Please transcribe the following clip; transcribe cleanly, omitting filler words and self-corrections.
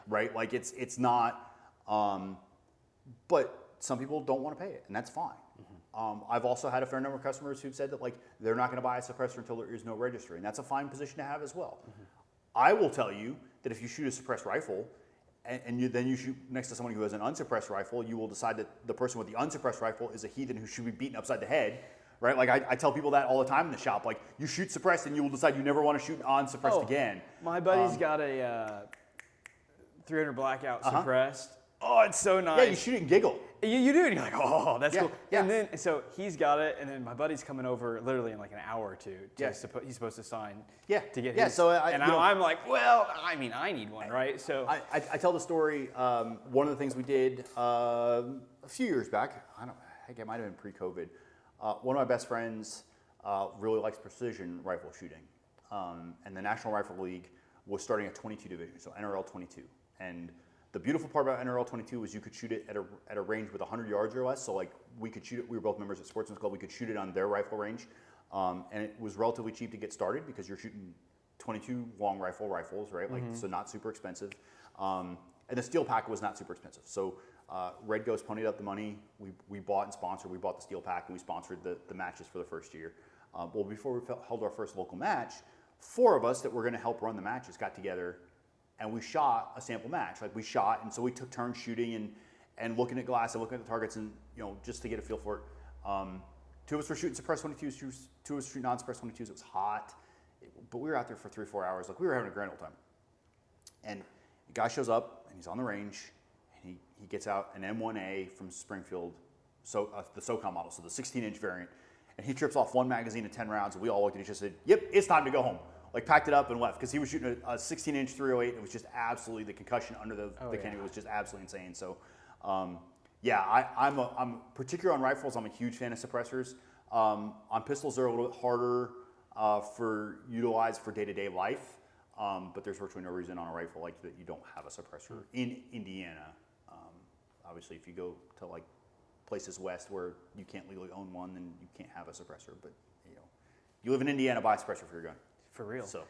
right? Like it's not, but some people don't want to pay it, and that's fine. I've also had a fair number of customers who've said that like they're not going to buy a suppressor until there is no registry, and that's a fine position to have as well. I will tell you that if you shoot a suppressed rifle, and then you shoot next to someone who has an unsuppressed rifle, you will decide that the person with the unsuppressed rifle is a heathen who should be beaten upside the head, right? Like I tell people that all the time in the shop. Like you shoot suppressed, and you will decide you never want to shoot unsuppressed again. My buddy's got a 300 blackout suppressed. Oh, it's so nice. Yeah, you shoot it and giggle. You do, and you're like, oh, that's cool. Yeah. And then, so he's got it, and then my buddy's coming over literally in like an hour or two. He's supposed to sign to get his. So I'm like, well, I mean, I need one, right? So I tell the story. One of the things we did a few years back, it might have been pre-COVID. One of my best friends really likes precision rifle shooting, and the National Rifle League was starting a 22 division, so NRL 22, and the beautiful part about NRL 22 was you could shoot it at a range with 100 yards or less. So like we could shoot it. We were both members at Sportsman's Club. We could shoot it on their rifle range, and it was relatively cheap to get started because you're shooting 22 long rifles, right? Like so not super expensive, and the steel pack was not super expensive. So Red Ghost ponied up the money. We bought and sponsored. We bought the steel pack and we sponsored the matches for the first year. Well, before we held our first local match, 4 of us that were going to help run the matches got together. And we shot a sample match. Like we shot, and so we took turns shooting and looking at glass and looking at the targets, and just to get a feel for it. 2 of us were shooting suppressed 22s, 2 of us shooting non-suppressed 22s. It was hot, but we were out there for 3 or 4 hours. Like we were having a grand old time. And the guy shows up, and he's on the range, and he gets out an M1A from Springfield, so the SOCOM model, so the 16-inch variant, and he trips off 1 magazine of 10 rounds, and we all looked at each other and said, "Yep, it's time to go home." Like packed it up and left because he was shooting a 16-inch 308. And it was just absolutely the concussion under the canopy was just absolutely insane. So, I'm particular on rifles. I'm a huge fan of suppressors. On pistols, they're a little bit harder for utilized for day-to-day life. But there's virtually no reason on a rifle like that you don't have a suppressor in Indiana. Obviously, if you go to like places west where you can't legally own one, then you can't have a suppressor. But you live in Indiana, buy a suppressor for your gun. For real. So.